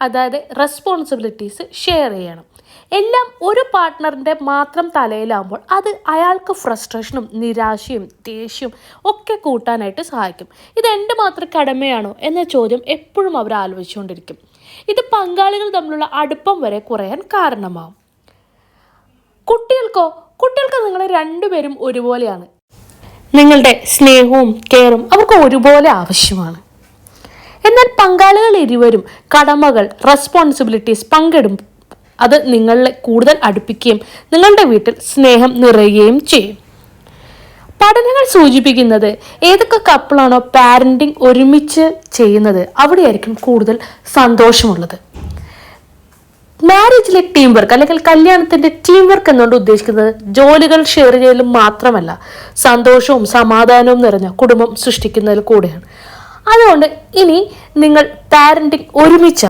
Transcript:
അതായത് responsibilities share ചെയ്യണം. എല്ലാം ഒരു പാർട്ട്ണറിൻ്റെ മാത്രം തലയിലാകുമ്പോൾ അത് അയാൾക്ക് ഫ്രസ്ട്രേഷനും നിരാശയും ദേഷ്യവും ഒക്കെ കൂട്ടാനായിട്ട് സഹായിക്കും. ഇതെൻ്റെ മാത്രം കടമയാണോ എന്ന ചോദ്യം എപ്പോഴും അവർ ആലോചിച്ചുകൊണ്ടിരിക്കും. ഇത് പങ്കാളികൾ തമ്മിലുള്ള അടുപ്പം വരെ കുറയാൻ കാരണമാകും. കുട്ടികൾക്ക് നിങ്ങൾ രണ്ടുപേരും ഒരുപോലെയാണ്. നിങ്ങളുടെ സ്നേഹവും കെയറും അവർക്ക് ഒരുപോലെ ആവശ്യമാണ്. എന്നാൽ പങ്കാളികൾ ഇരുവരും കടമകൾ, റെസ്പോൺസിബിലിറ്റീസ് പങ്കിടും. അത് നിങ്ങളെ കൂടുതൽ അടുപ്പിക്കുകയും നിങ്ങളുടെ വീട്ടിൽ സ്നേഹം നിറയുകയും ചെയ്യും. പഠനങ്ങൾ സൂചിപ്പിക്കുന്നത് ഏതൊക്കെ കപ്പിളാണോ പാരൻറ്റിങ് ഒരുമിച്ച് ചെയ്യുന്നത് അവിടെയായിരിക്കും കൂടുതൽ സന്തോഷമുള്ളത്. മാരേജിലെ ടീം വർക്ക് അല്ലെങ്കിൽ കല്യാണത്തിൻ്റെ ടീം വർക്ക് എന്നുകൊണ്ട് ഉദ്ദേശിക്കുന്നത് ജോലികൾ ഷെയർ ചെയ്യലും മാത്രമല്ല, സന്തോഷവും സമാധാനവും നിറഞ്ഞ കുടുംബം സൃഷ്ടിക്കുന്നതിൽ കൂടെയാണ്. അതുകൊണ്ട് ഇനി നിങ്ങൾ പാരൻറ്റിങ് ഒരുമിച്ച്